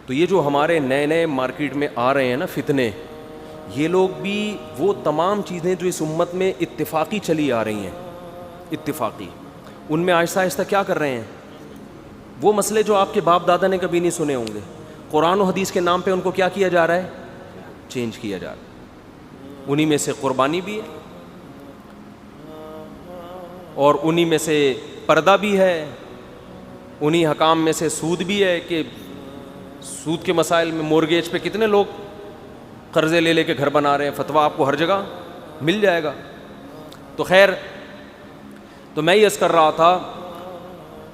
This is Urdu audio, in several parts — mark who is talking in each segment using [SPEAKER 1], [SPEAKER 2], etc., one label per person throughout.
[SPEAKER 1] تو یہ جو ہمارے نئے نئے مارکیٹ میں آ رہے ہیں نا فتنے، یہ لوگ بھی وہ تمام چیزیں جو اس امت میں اتفاقی چلی آ رہی ہیں، اتفاقی، ان میں آہستہ آہستہ کیا کر رہے ہیں، وہ مسئلے جو آپ کے باپ دادا نے کبھی نہیں سنے ہوں گے، قرآن و حدیث کے نام پہ ان کو کیا کیا جا رہا ہے، چینج کیا جا رہا ہے۔ انہی میں سے قربانی بھی ہے، اور انہی میں سے پردہ بھی ہے، انہی حکام میں سے سود بھی ہے، کہ سود کے مسائل میں مورگیج پہ کتنے لوگ قرضے لے لے کے گھر بنا رہے ہیں، فتویٰ آپ کو ہر جگہ مل جائے گا۔ تو خیر، تو میں یہ عرض کر رہا تھا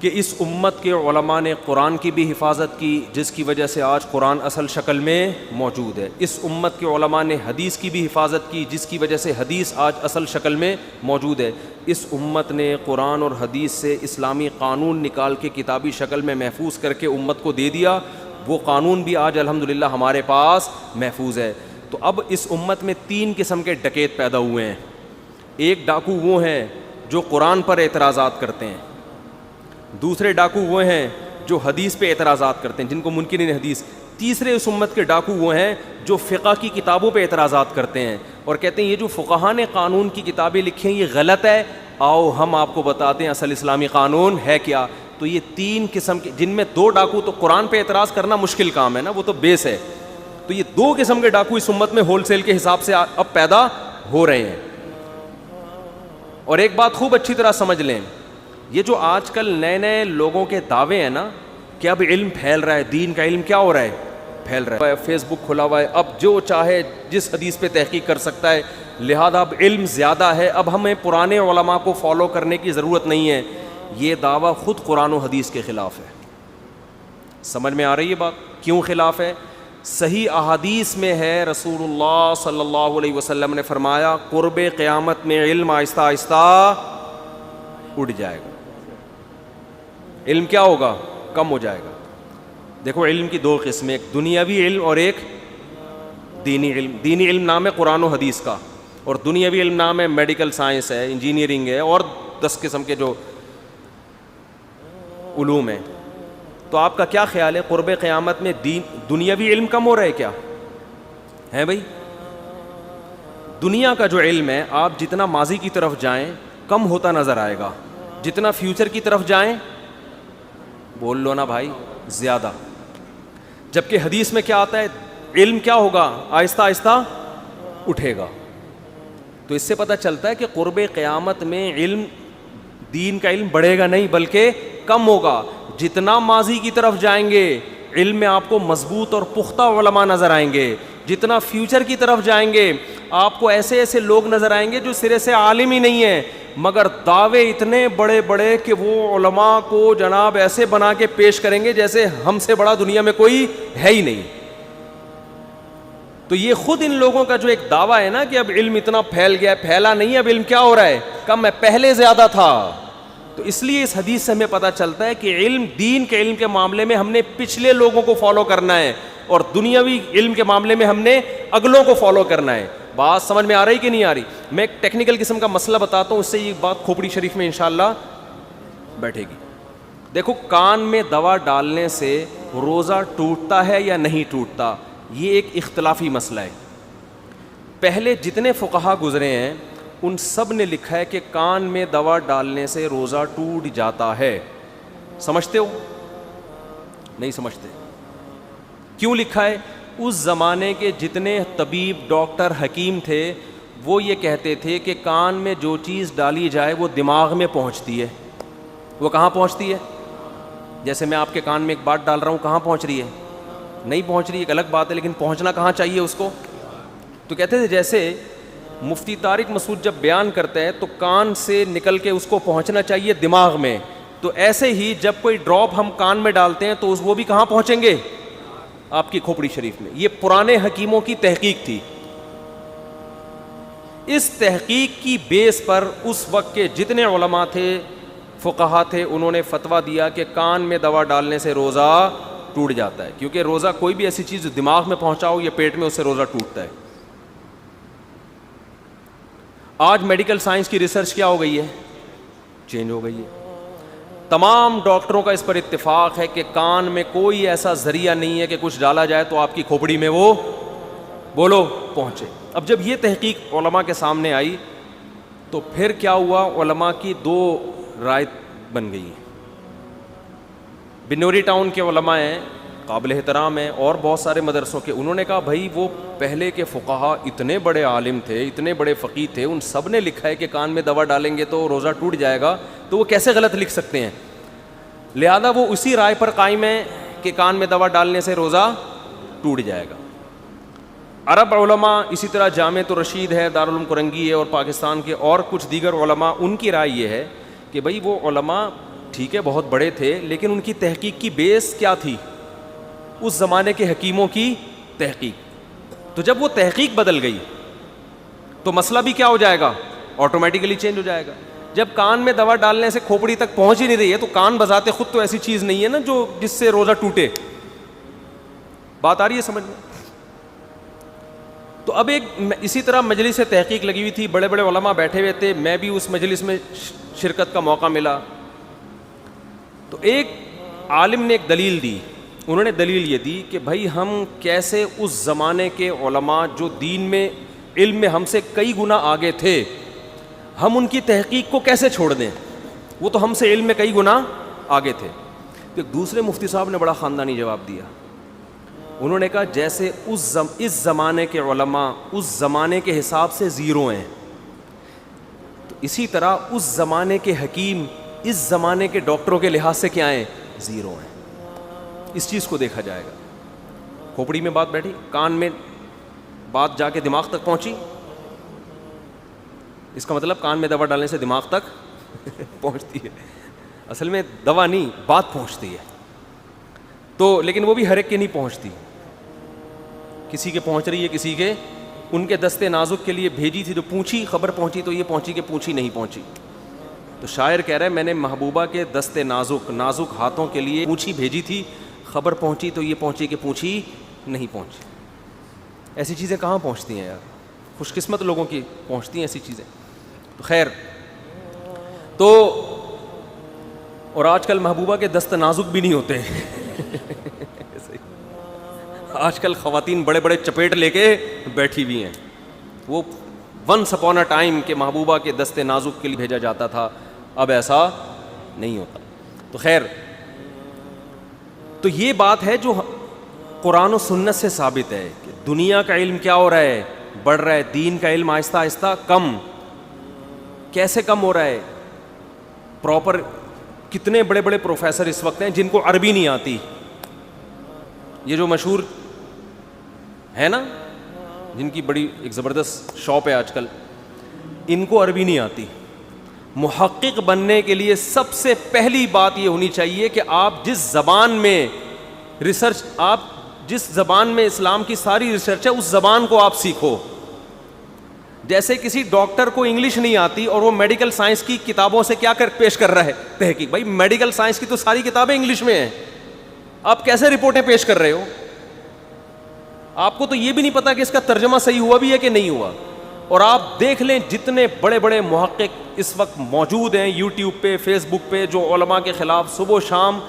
[SPEAKER 1] کہ اس امت کے علماء نے قرآن کی بھی حفاظت کی، جس کی وجہ سے آج قرآن اصل شکل میں موجود ہے۔ اس امت کے علماء نے حدیث کی بھی حفاظت کی، جس کی وجہ سے حدیث آج اصل شکل میں موجود ہے۔ اس امت نے قرآن اور حدیث سے اسلامی قانون نکال کے کتابی شکل میں محفوظ کر کے امت کو دے دیا، وہ قانون بھی آج الحمدللہ ہمارے پاس محفوظ ہے۔ تو اب اس امت میں 3 قسم کے ڈکیت پیدا ہوئے ہیں۔ ایک ڈاکو وہ ہیں جو قرآن پر اعتراضات کرتے ہیں، دوسرے ڈاکو وہ ہیں جو حدیث پہ اعتراضات کرتے ہیں، جن کو منکرین حدیث۔ تیسرے اس امت کے ڈاکو وہ ہیں جو فقہ کی کتابوں پہ اعتراضات کرتے ہیں اور کہتے ہیں یہ جو فقہاء نے قانون کی کتابیں لکھی ہیں یہ غلط ہے، آؤ ہم آپ کو بتاتے ہیں اصل اسلامی قانون ہے کیا۔ تو یہ 3 قسم کے، جن میں 2 ڈاکو تو قرآن پہ اعتراض کرنا مشکل کام ہے نا، وہ تو بیس ہے، تو یہ 2 قسم کے ڈاکو اس امت میں ہول سیل کے حساب سے اب پیدا ہو رہے ہیں۔ اور ایک بات خوب اچھی طرح سمجھ لیں، یہ جو آج کل نئے نئے لوگوں کے دعوے ہیں نا کہ اب علم پھیل رہا ہے، دین کا علم کیا ہو رہا ہے، پھیل رہا ہے، فیس بک کھلا ہوا ہے، اب جو چاہے جس حدیث پہ تحقیق کر سکتا ہے، لہذا اب علم زیادہ ہے، اب ہمیں پرانے علماء کو فالو کرنے کی ضرورت نہیں ہے، یہ دعویٰ خود قرآن و حدیث کے خلاف ہے۔ سمجھ میں آ رہی ہے بات؟ کیوں خلاف ہے؟ صحیح احادیث میں ہے، رسول اللہ صلی اللہ علیہ وسلم نے فرمایا قرب قیامت میں علم آہستہ آہستہ اٹھ جائے گا، علم کیا ہوگا، کم ہو جائے گا۔ دیکھو علم کی 2 قسمیں، ایک دنیاوی علم اور ایک دینی علم۔ دینی علم نام ہے قرآن و حدیث کا، اور دنیاوی علم نام ہے میڈیکل سائنس ہے، انجینئرنگ ہے، اور 10 قسم کے جو علوم ہیں۔ تو آپ کا کیا خیال ہے، قرب قیامت میں دنیاوی علم کم ہو رہا ہے کیا ہے بھائی؟ دنیا کا جو علم ہے، آپ جتنا ماضی کی طرف جائیں کم ہوتا نظر آئے گا، جتنا فیوچر کی طرف جائیں، بول لو نا بھائی، زیادہ۔ جبکہ حدیث میں کیا آتا ہے، علم کیا ہوگا، آہستہ آہستہ اٹھے گا۔ تو اس سے پتہ چلتا ہے کہ قرب قیامت میں علم، دین کا علم بڑھے گا نہیں بلکہ کم ہوگا۔ جتنا ماضی کی طرف جائیں گے علم میں آپ کو مضبوط اور پختہ علماء نظر آئیں گے، جتنا فیوچر کی طرف جائیں گے آپ کو ایسے ایسے لوگ نظر آئیں گے جو سرے سے عالم ہی نہیں ہیں، مگر دعوے اتنے بڑے بڑے کہ وہ علماء کو جناب ایسے بنا کے پیش کریں گے جیسے ہم سے بڑا دنیا میں کوئی ہے ہی نہیں۔ تو یہ خود ان لوگوں کا جو ایک دعویٰ ہے نا کہ اب علم اتنا پھیل گیا، پھیلا نہیں، اب علم کیا ہو رہا ہے، کم ہے، پہلے زیادہ تھا۔ تو اس لیے اس حدیث سے ہمیں پتہ چلتا ہے کہ علم، دین کے علم کے معاملے میں ہم نے پچھلے لوگوں کو فالو کرنا ہے، اور دنیاوی علم کے معاملے میں ہم نے اگلوں کو فالو کرنا ہے۔ بات سمجھ میں آ رہی کہ نہیں آ رہی؟ میں ایک ٹیکنیکل قسم کا مسئلہ بتاتا ہوں، اس سے یہ بات کھوپڑی شریف میں انشاءاللہ بیٹھے گی۔ دیکھو، کان میں دوا ڈالنے سے روزہ ٹوٹتا ہے یا نہیں ٹوٹتا، یہ ایک اختلافی مسئلہ ہے۔ پہلے جتنے فقہا گزرے ہیں ان سب نے لکھا ہے کہ کان میں دوا ڈالنے سے روزہ ٹوٹ جاتا ہے۔ سمجھتے ہو؟ نہیں سمجھتے؟ کیوں لکھا ہے؟ اس زمانے کے جتنے طبیب، ڈاکٹر، حکیم تھے وہ یہ کہتے تھے کہ کان میں جو چیز ڈالی جائے وہ دماغ میں پہنچتی ہے۔ وہ کہاں پہنچتی ہے؟ جیسے میں آپ کے کان میں ایک بات ڈال رہا ہوں، کہاں پہنچ رہی ہے؟ نہیں پہنچ رہی، ایک الگ بات ہے، لیکن پہنچنا کہاں چاہیے اس کو؟ تو کہتے تھے جیسے مفتی طارق مسعود جب بیان کرتا ہے تو کان سے نکل کے اس کو پہنچنا چاہیے دماغ میں، تو ایسے ہی جب کوئی ڈراپ ہم کان میں ڈالتے ہیں تو وہ بھی کہاں پہنچیں گے؟ آپ کی کھوپڑی شریف میں۔ یہ پرانے حکیموں کی تحقیق تھی۔ اس تحقیق کی بیس پر اس وقت کے جتنے علماء تھے، فقہا تھے، انہوں نے فتویٰ دیا کہ کان میں دوا ڈالنے سے روزہ ٹوٹ جاتا ہے، کیونکہ روزہ کوئی بھی ایسی چیز دماغ میں پہنچاؤ یا پیٹ میں، اس سے روزہ ٹوٹتا ہے۔ آج میڈیکل سائنس کی ریسرچ کیا ہو گئی ہے؟ چینج ہو گئی ہے۔ تمام ڈاکٹروں کا اس پر اتفاق ہے کہ کان میں کوئی ایسا ذریعہ نہیں ہے کہ کچھ ڈالا جائے تو آپ کی کھوپڑی میں وہ بولو پہنچے. اب جب یہ تحقیق علماء کے سامنے آئی تو پھر کیا ہوا, علماء کی دو رائے بن گئی. بنوری ٹاؤن کے علماء ہیں, قابل احترام ہیں, اور بہت سارے مدرسوں کے, انہوں نے کہا بھائی وہ پہلے کے فقہا اتنے بڑے عالم تھے, اتنے بڑے فقیہ تھے, ان سب نے لکھا ہے کہ کان میں دوا ڈالیں گے تو روزہ ٹوٹ جائے گا, تو وہ کیسے غلط لکھ سکتے ہیں؟ لہذا وہ اسی رائے پر قائم ہے کہ کان میں دوا ڈالنے سے روزہ ٹوٹ جائے گا. عرب علماء اسی طرح جامعۃ الرشید ہے, دارالعلوم کرنگی ہے, اور پاکستان کے اور کچھ دیگر علماء, ان کی رائے یہ ہے کہ بھئی وہ علماء ٹھیک ہے بہت بڑے تھے, لیکن ان کی تحقیق کی بیس کیا تھی؟ اس زمانے کے حکیموں کی تحقیق. تو جب وہ تحقیق بدل گئی تو مسئلہ بھی کیا ہو جائے گا؟ آٹومیٹیکلی چینج ہو جائے گا. جب کان میں دوا ڈالنے سے کھوپڑی تک پہنچ ہی نہیں رہی ہے تو کان بذات خود تو ایسی چیز نہیں ہے نا جو جس سے روزہ ٹوٹے. بات آ رہی ہے سمجھ میں؟ تو اب ایک اسی طرح مجلس سے تحقیق لگی ہوئی تھی, بڑے بڑے علماء بیٹھے ہوئے تھے, میں بھی اس مجلس میں شرکت کا موقع ملا. تو ایک عالم نے ایک دلیل دی. انہوں نے دلیل یہ دی کہ بھائی ہم کیسے اس زمانے کے علماء جو دین میں علم میں ہم سے کئی گنا آگے تھے, ہم ان کی تحقیق کو کیسے چھوڑ دیں؟ وہ تو ہم سے علم میں کئی گنا آگے تھے. تو ایک دوسرے مفتی صاحب نے بڑا خاندانی جواب دیا. انہوں نے کہا جیسے اس زمانے کے علماء اس زمانے کے حساب سے زیرو ہیں, تو اسی طرح اس زمانے کے حکیم اس زمانے کے ڈاکٹروں کے لحاظ سے کیا ہیں؟ زیرو ہیں. اس چیز کو دیکھا جائے گا. کھوپڑی میں بات بیٹھی, کان میں بات جا کے دماغ تک پہنچی, اس کا مطلب کان میں دوا ڈالنے سے دماغ تک پہنچتی ہے. اصل میں دوا نہیں, بات پہنچتی ہے. تو لیکن وہ بھی ہر ایک کے نہیں پہنچتی, کسی کے پہنچ رہی ہے, کسی کے ان کے دستے نازک کے لیے بھیجی تھی تو پوچھی, خبر پہنچی تو یہ پہنچی کہ پوچھی نہیں پہنچی. تو شاعر کہہ رہا ہے میں نے محبوبہ کے دستے نازک ہاتھوں کے لیے پوچھی بھیجی تھی, خبر پہنچی تو یہ پہنچی کہ پوچھی نہیں پہنچی. ایسی چیزیں کہاں پہنچتی ہیں یار؟ خوش قسمت لوگوں کی پہنچتی ہیں ایسی چیزیں. تو خیر, تو اور آج کل محبوبہ کے دست نازک بھی نہیں ہوتے. آج کل خواتین بڑے بڑے چپیٹ لے کے بیٹھی ہوئی ہیں. وہ ونس اپون اے ٹائم کہ محبوبہ کے دست نازک کے لیے بھیجا جاتا تھا, اب ایسا نہیں ہوتا. تو خیر, تو یہ بات ہے جو قرآن و سنت سے ثابت ہے کہ دنیا کا علم کیا ہو رہا ہے؟ بڑھ رہا ہے. دین کا علم آہستہ آہستہ کم. کیسے کم ہو رہا ہے؟ پراپر کتنے بڑے بڑے پروفیسر اس وقت ہیں جن کو عربی نہیں آتی. یہ جو مشہور ہے نا, جن کی بڑی ایک زبردست شاپ ہے آج کل, ان کو عربی نہیں آتی. محقق بننے کے لیے سب سے پہلی بات یہ ہونی چاہیے کہ آپ جس زبان میں ریسرچ, آپ جس زبان میں اسلام کی ساری ریسرچ ہے اس زبان کو آپ سیکھو. جیسے کسی ڈاکٹر کو انگلش نہیں آتی اور وہ میڈیکل سائنس کی کتابوں سے کیا پیش کر رہا ہے تحقیق. بھائی میڈیکل سائنس کی تو ساری کتابیں انگلش میں ہیں, آپ کیسے رپورٹیں پیش کر رہے ہو؟ آپ کو تو یہ بھی نہیں پتا کہ اس کا ترجمہ صحیح ہوا بھی ہے کہ نہیں ہوا. اور آپ دیکھ لیں جتنے بڑے بڑے محقق اس وقت موجود ہیں یوٹیوب پہ, فیس بک پہ, جو علماء کے خلاف صبح و شام,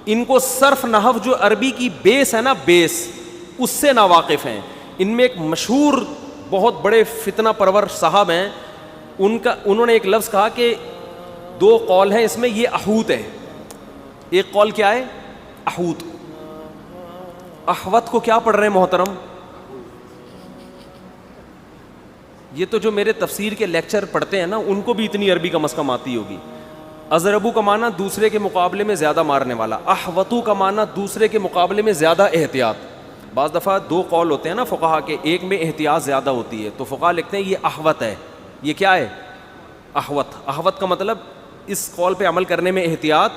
[SPEAKER 1] ان کو صرف نحو جو عربی کی بیس ہے نا, بیس اس سے ناواقف ہیں. ان میں ایک مشہور بہت بڑے فتنہ پرور صاحب ہیں, انہوں نے ایک لفظ کہا کہ دو قول ہیں اس میں, یہ احوت ہے. ایک قول کیا ہے؟ احوت. احوت کو کیا پڑھ رہے ہیں محترم؟ یہ تو جو میرے تفسیر کے لیکچر پڑھتے ہیں نا, ان کو بھی اتنی عربی کم از کم آتی ہوگی. اضربو کا معنی دوسرے کے مقابلے میں زیادہ مارنے والا, احوتو کا معنی دوسرے کے مقابلے میں زیادہ احتیاط. بعض دفعہ دو قول ہوتے ہیں نا فقہا کے, ایک میں احتیاط زیادہ ہوتی ہے تو فقہا لکھتے ہیں یہ احوت ہے. یہ کیا ہے؟ احوت. احوت کا مطلب اس قول پہ عمل کرنے میں احتیاط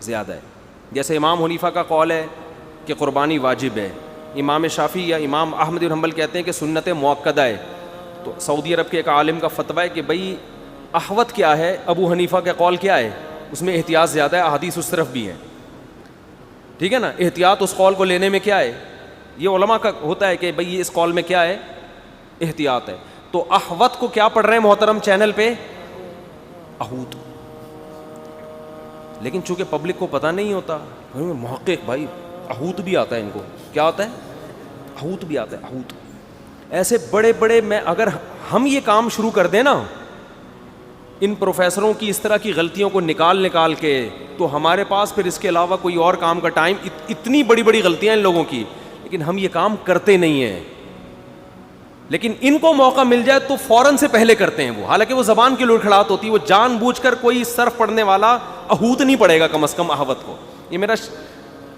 [SPEAKER 1] زیادہ ہے. جیسے امام حنیفہ کا قول ہے کہ قربانی واجب ہے, امام شافعی یا امام احمد بن حنبل کہتے ہیں کہ سنت مؤکدہ ہے. تو سعودی عرب کے ایک عالم کا فتویٰ ہے کہ بھئی احوت کیا ہے, ابو حنیفہ کا قول کیا ہے, اس میں احتیاط زیادہ ہے, احادیث اس طرف بھی ہے. ٹھیک ہے نا, احتیاط اس قول کو لینے میں کیا ہے, یہ علماء کا ہوتا ہے کہ بھئی اس قول میں کیا ہے, احتیاط ہے. تو احوت کو کیا پڑھ رہے ہیں محترم چینل پہ؟ احوت. لیکن چونکہ پبلک کو پتہ نہیں ہوتا, محقق بھائی احوت بھی آتا ہے ان کو, کیا آتا ہے, احوت بھی آتا ہے, احوت. ایسے بڑے بڑے, میں اگر ہم یہ کام شروع کر دیں نا, ان پروفیسروں کی اس طرح کی غلطیوں کو نکال کے, تو ہمارے پاس پھر اس کے علاوہ کوئی اور کام کا ٹائم, اتنی بڑی بڑی غلطیاں ان لوگوں کی, لیکن ہم یہ کام کرتے نہیں ہیں. لیکن ان کو موقع مل جائے تو فوراً سے پہلے کرتے ہیں وہ, حالانکہ وہ زبان کی لڑکھڑاہٹ ہوتی ہے, وہ جان بوجھ کر کوئی صرف پڑھنے والا احوت نہیں پڑھے گا کم از کم احوت کو. یہ میرا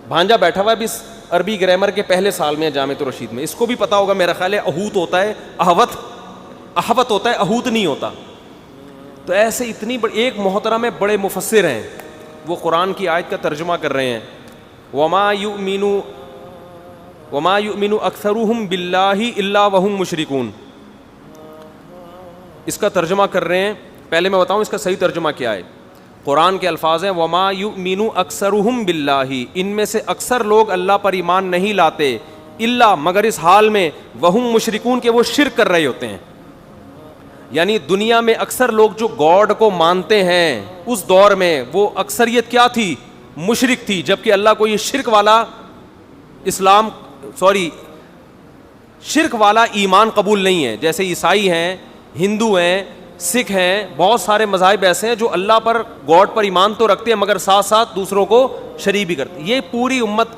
[SPEAKER 1] بھانجا بیٹھا ہوا ہے ابھی عربی گرامر کے پہلے سال میں جامعۃ الرشید میں, اس کو بھی پتا ہوگا میرا خیال ہے احوت ہوتا ہے احوت ہوتا ہے, احوت نہیں ہوتا. تو ایسے اتنی بڑی, ایک محترم بڑے مفسر ہیں, وہ قرآن کی آیت کا ترجمہ کر رہے ہیں, وما یؤمن اکثرهم باللہ الا وهم مشرکون. اس کا ترجمہ کر رہے ہیں, پہلے میں بتاؤں اس کا صحیح ترجمہ کیا ہے. قرآن کے الفاظ ہیں وما یؤمن اکثرهم باللہ, ان میں سے اکثر لوگ اللہ پر ایمان نہیں لاتے, الا مگر اس حال میں, وهم مشرکون کہ وہ شرک کر رہے ہوتے ہیں. یعنی دنیا میں اکثر لوگ جو گاڈ کو مانتے ہیں اس دور میں وہ اکثریت کیا تھی, مشرک تھی, جبکہ اللہ کو یہ شرک والا ایمان قبول نہیں ہے. جیسے عیسائی ہیں, ہندو ہیں, سکھ ہیں, بہت سارے مذاہب ایسے ہیں جو اللہ پر گاڈ پر ایمان تو رکھتے ہیں مگر ساتھ ساتھ دوسروں کو شریک بھی کرتے ہیں. یہ پوری امت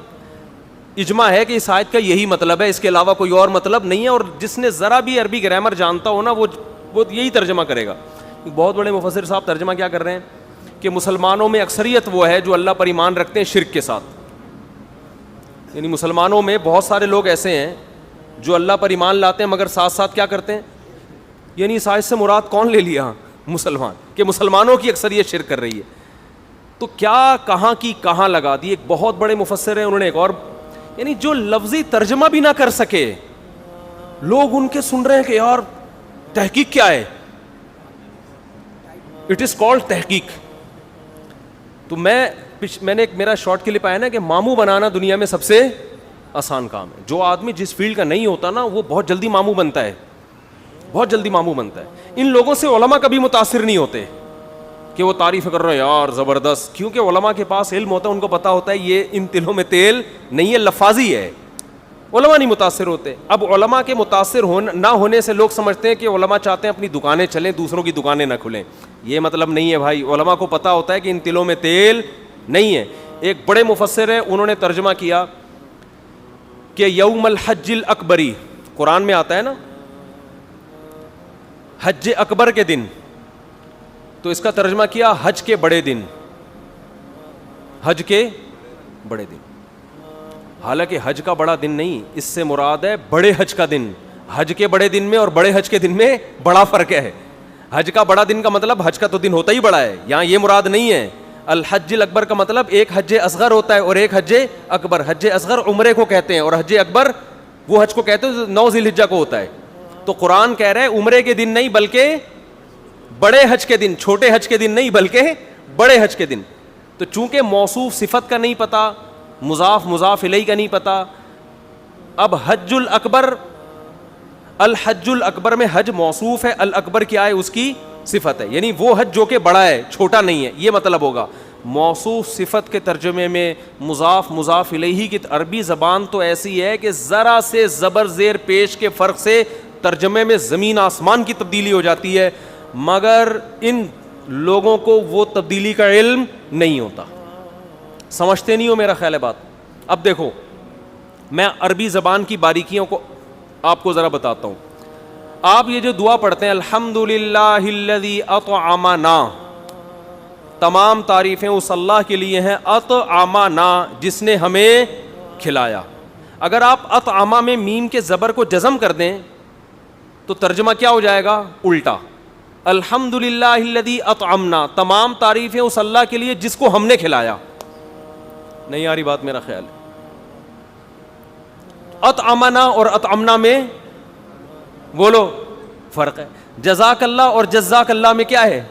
[SPEAKER 1] اجماع ہے کہ اس آیت کا یہی مطلب ہے, اس کے علاوہ کوئی اور مطلب نہیں ہے. اور جس نے ذرا بھی عربی گرامر جانتا ہو نا وہ یہی ترجمہ کرے گا. بہت بڑے مفسر صاحب ترجمہ کیا کر رہے ہیں کہ مسلمانوں میں اکثریت وہ ہے جو اللہ پر ایمان رکھتے ہیں شرک کے ساتھ. یعنی مسلمانوں میں بہت سارے لوگ ایسے ہیں جو اللہ پر ایمان لاتے ہیں مگر ساتھ ساتھ کیا کرتے ہیں, یعنی اس آیت سے مراد کون لے لیا, مسلمان, کہ مسلمانوں کی اکثریت شرک کر رہی ہے. تو کیا کہاں کی کہاں لگا دی. ایک بہت بڑے مفسر ہیں, انہوں نے ایک اور, یعنی جو لفظی ترجمہ بھی نہ کر سکے, لوگ ان کے سن رہے ہیں کہ یار تحقیق کیا ہے, اٹ از کالڈ تحقیق. تو میں نے ایک میرا شارٹ کلپ آیا نا کہ ماموں بنانا دنیا میں سب سے آسان کام ہے. جو آدمی جس فیلڈ کا نہیں ہوتا نا وہ بہت جلدی ماموں بنتا ہے, بہت جلدی ماموں بنتا ہے. ان لوگوں سے علماء کبھی متاثر نہیں ہوتے کہ وہ تعریف کر رہے ہیں یار زبردست, کیونکہ علماء کے پاس علم ہوتا ہے, ان کو پتا ہوتا ہے یہ ان تلوں میں تیل نہیں ہے, لفاظی ہے. علماء نہیں متاثر ہوتے. اب علماء کے متاثر نہ ہونے سے لوگ سمجھتے ہیں کہ علماء چاہتے ہیں اپنی دکانیں چلیں, دوسروں کی دکانیں نہ کھلیں. یہ مطلب نہیں ہے بھائی, علماء کو پتا ہوتا ہے کہ ان تلوں میں تیل نہیں ہے. ایک بڑے مفسر ہیں, انہوں نے ترجمہ کیا کہ یوم الحج الاکبری, قرآن میں آتا ہے نا حج اکبر کے دن, تو اس کا ترجمہ کیا حج کے بڑے دن, حج کے بڑے دن. حالانکہ حج کا بڑا دن نہیں, اس سے مراد ہے بڑے حج کا دن. حج کے بڑے دن میں اور بڑے حج کے دن میں بڑا فرق ہے. حج کا بڑا دن کا مطلب حج کا تو دن ہوتا ہی بڑا ہے, یہاں یہ مراد نہیں ہے. الحج الاکبر کا مطلب ایک حج اصغر ہوتا ہے اور ایک حج اکبر. حج اصغر عمرے کو کہتے ہیں اور حج اکبر وہ حج کو کہتے ہیں جو 9 ذی الحجہ کو ہوتا ہے. تو قرآن کہہ رہا ہے عمرے کے دن نہیں بلکہ بڑے حج کے دن, چھوٹے حج کے دن نہیں بلکہ بڑے حج کے دن. تو چونکہ موصوف صفت کا نہیں پتا, مضاف الیہ کا نہیں پتا, اب حج الاکبر, الحج الاکبر میں حج موصوف ہے, الاکبر کیا ہے, اس کی صفت ہے, یعنی وہ حج جو کہ بڑا ہے چھوٹا نہیں ہے, یہ مطلب ہوگا. موصوف صفت کے ترجمے میں مضاف الیہ کی عربی زبان تو ایسی ہے کہ ذرا سے زبر زیر پیش کے فرق سے ترجمے میں زمین آسمان کی تبدیلی ہو جاتی ہے, مگر ان لوگوں کو وہ تبدیلی کا علم نہیں ہوتا, سمجھتے نہیں ہو میرا خیال ہے بات. اب دیکھو میں عربی زبان کی باریکیوں کو آپ کو ذرا بتاتا ہوں. آپ یہ جو دعا پڑھتے ہیں الحمدللہ الذی اطعمنا, تمام تعریفیں اس اللہ کے لیے ہیں, اطعمنا جس نے ہمیں کھلایا. اگر آپ اطعما میں میم کے زبر کو جزم کر دیں تو ترجمہ کیا ہو جائے گا, الٹا. الحمدللہ الذی اطعمنا, تمام تعریفیں اس اللہ کے لیے جس کو ہم نے کھلایا. نہیں آ رہی بات میرا خیال ہے. اطعمنا اور اطعمنا میں بولو فرق ہے. جزاک اللہ اور جزاک اللہ میں کیا ہے,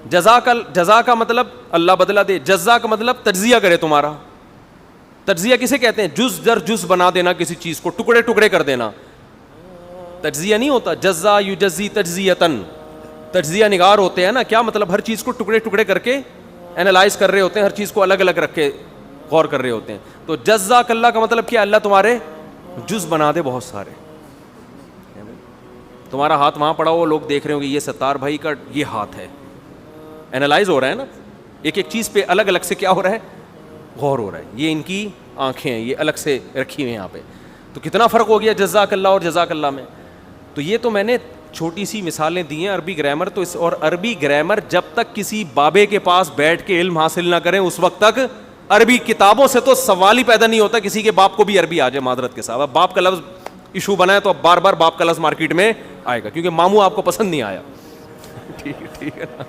[SPEAKER 1] جزا کا مطلب اللہ بدلہ دے, جزا کا مطلب تجزیہ کرے تمہارا. تجزیہ کسے کہتے ہیں, جز در جز بنا دینا کسی چیز کو, ٹکڑے ٹکڑے کر دینا. تجزیہ نہیں ہوتا, جزا یجزی تجزیتن, تجزیہ نگار ہوتے ہیں نا, کیا مطلب ہر چیز کو ٹکڑے ٹکڑے کر کے اینالائز کر رہے ہوتے ہیں, ہر چیز کو الگ الگ رکھ کے غور کر رہے ہوتے ہیں. تو جزاک اللہ کا مطلب کیا, اللہ تمہارے جز بنا دے بہت سارے. تمہارا ہاتھ وہاں پڑا ہو, لوگ دیکھ رہے ہوں گے یہ ستار بھائی کا یہ ہاتھ ہے, اینالائز ہو رہا ہے نا, ایک ایک چیز پہ الگ الگ سے کیا ہو رہا ہے, غور ہو رہا ہے. یہ ان کی آنکھیں ہیں, یہ الگ سے رکھی ہوئی ہیں یہاں پہ. تو کتنا فرق ہو گیا جزاک اللہ اور جزاک اللہ میں. تو یہ تو میں نے چھوٹی سی مثالیں دی ہیں عربی گرامر. تو اور عربی گرامر جب تک کسی بابے کے پاس بیٹھ کے علم حاصل نہ کریں اس وقت تک عربی کتابوں سے تو سوال ہی پیدا نہیں ہوتا کسی کے باپ کو بھی عربی آ جائے معذرت کے ساتھ. اب باپ کا لفظ ایشو بنا ہے تو اب بار بار باپ کا لفظ مارکیٹ میں آئے گا کیونکہ ماموں آپ کو پسند نہیں آیا. ٹھیک ہے نا.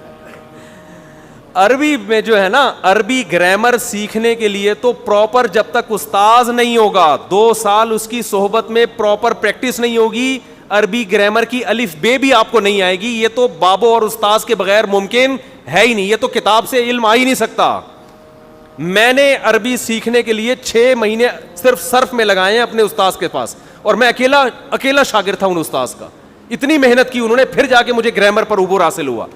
[SPEAKER 1] عربی میں جو ہے نا, عربی گرامر سیکھنے کے لیے تو پراپر جب تک استاذ نہیں ہوگا, 2 سال اس کی صحبت میں پراپر پریکٹس نہیں ہوگی, عربی گرامر کی الف بے بھی آپ کو نہیں آئے گی. یہ تو بابو اور استاذ کے بغیر ممکن ہے ہی نہیں, یہ تو کتاب سے علم آ ہی نہیں سکتا. میں نے عربی سیکھنے کے لیے 6 مہینے صرف صرف میں لگائے ہیں اپنے استاذ کے پاس, اور میں اکیلا شاگرد تھا ان استاذ کا. اتنی محنت کی انہوں نے, پھر جا کے مجھے گرامر پر عبور حاصل ہوا.